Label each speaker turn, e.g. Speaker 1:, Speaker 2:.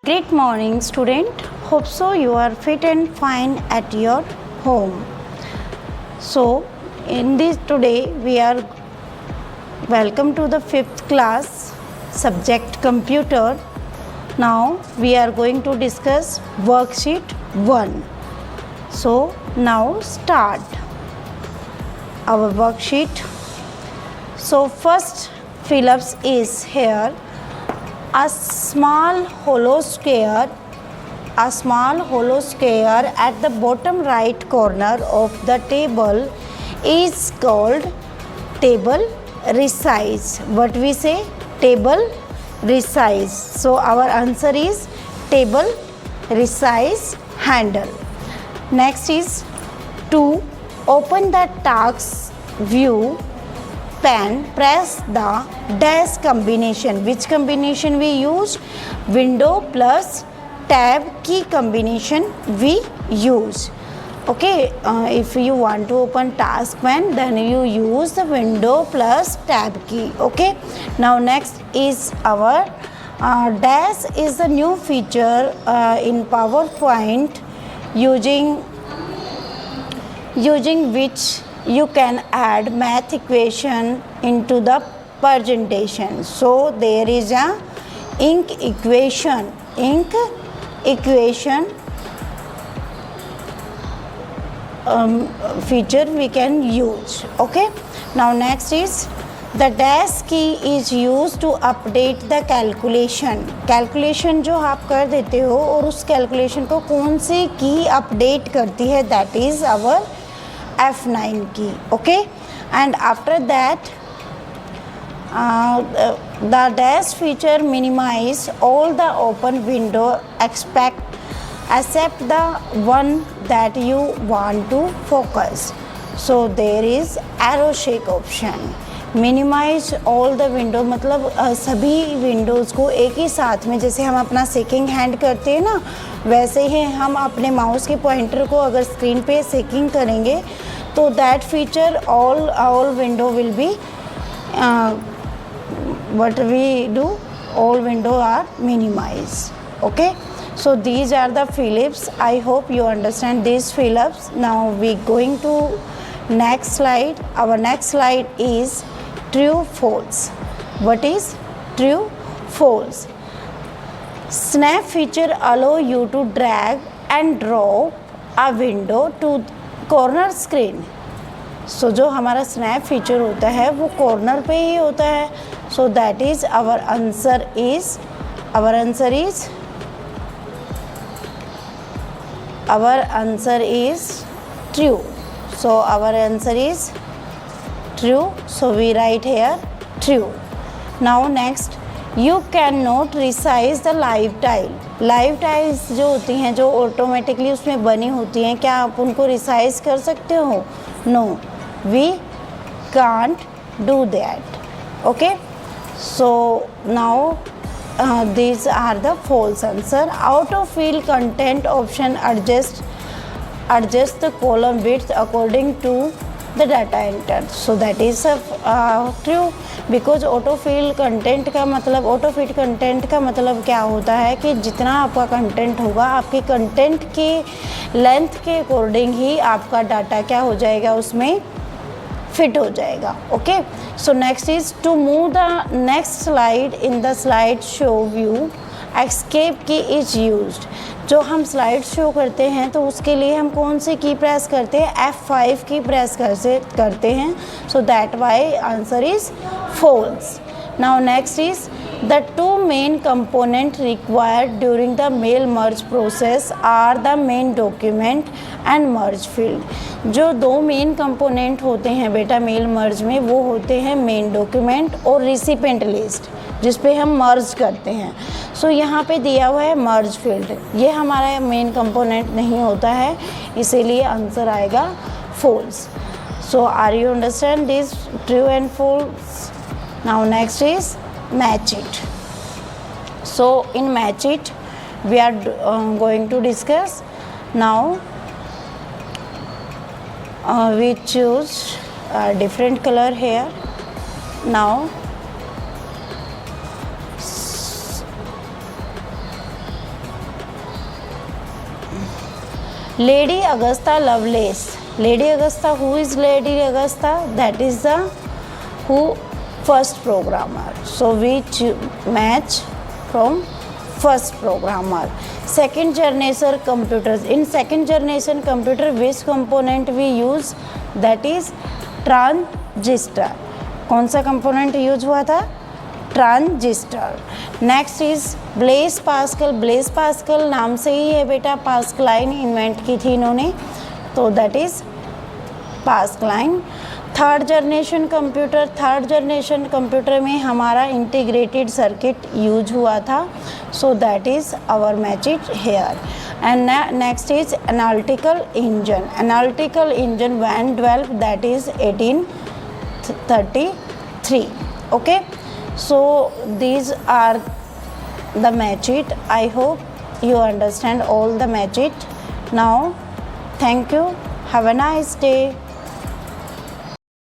Speaker 1: Great morning, student. Hope so you are fit and fine at your home. So, in this today we are welcome to the 5th class subject computer. Now we are going to discuss worksheet 1. So, now start our worksheet. So, first fill-ups is here. A small hollow square at the bottom right corner of the table is called table resize. What we say? Table resize. So our answer is table resize handle. Next is 2. Open the task view pen, press the dash combination. Which combination we use? Window plus tab key combination we use. Okay, if you want to open task pen, then you use the window plus tab key. Okay, now next is our dash is the new feature in PowerPoint using which you can add math equation into the presentation. So there is a ink equation feature we can use. Okay, now next is the dash key is used to update the calculation जो आप कर देते हो और उस calculation को कौन सी की update करती है, that is our F9 key. Okay, and after that the dash feature minimize all the open window except the one that you want to focus. So there is arrow shake option. Minimize all the window मतलब सभी Windows को एक ही साथ में, जैसे हम अपना सेकिंग hand करते हैं ना, वैसे ही हम अपने माउस के पॉइंटर को अगर स्क्रीन पे सेकिंग करेंगे तो that feature all window will be what we do, all window are minimize. Okay, so these are the fill-ups. I hope you understand these fill-ups. Now we going to next slide. Our next slide is true false. What is true false? Snap feature allow you to drag and drop a window to corner screen. So जो हमारा snap feature होता है वो corner पे ही होता है. So that is our answer is true. So our answer is true. So we write here true. Now next, you cannot resize the live tile. Live tiles जो होती हैं, जो ऑटोमेटिकली उसमें बनी होती हैं, क्या आप उनको रिसाइज कर सकते हो? No, we can't do that. Okay, so now these are the false answer. Auto fill content option adjust the column width according to the data entered. So that is true, because auto fill content का मतलब auto fit content का मतलब क्या होता है कि जितना आपका कंटेंट होगा, आपके कंटेंट के लेंथ के अकॉर्डिंग ही आपका डाटा क्या हो जाएगा, उसमें फिट हो जाएगा. Okay, so next is to move the next slide in the slide show view escape key is used. जो हम स्लाइड शो करते हैं तो उसके लिए हम कौन सी की प्रेस करते हैं? F5 की प्रेस करते हैं. So that why answer is false. Now next is the two main components required during the mail merge process are the main document and merge field. जो दो मेन कंपोनेंट होते हैं बेटा मेल मर्ज में, वो होते हैं मेन डॉक्यूमेंट और रिसिपेंट लिस्ट, जिस पे हम मर्ज करते हैं. सो यहाँ पे दिया हुआ है मर्ज फील्ड, ये हमारा मेन कंपोनेंट नहीं होता है, इसीलिए आंसर आएगा false. So are you understand this true and false? Now next is match it. So in match it we are going to discuss. Now we choose a different color here. Now Lady Augusta Lovelace. Lady Augusta, who is Lady Augusta? That is the who first programmer. So we match from first programmer. Second generation computers. In second generation computer, which component we use? That is transistor. कौन सा component use हुआ था? Transistor. Next is Blaise Pascal. Blaise Pascal नाम से ही है बेटा, Pascaline invent की थी इन्होंने, तो that is Pascaline. Third generation computer. Third generation computer में हमारा इंटीग्रेटेड सर्किट यूज हुआ था, so that is our match it here. And next is analytical engine. Analytical engine when developed, that is 1833. Okay, so these are the match it. I hope you understand all the match it now. Thank you. Have a nice day.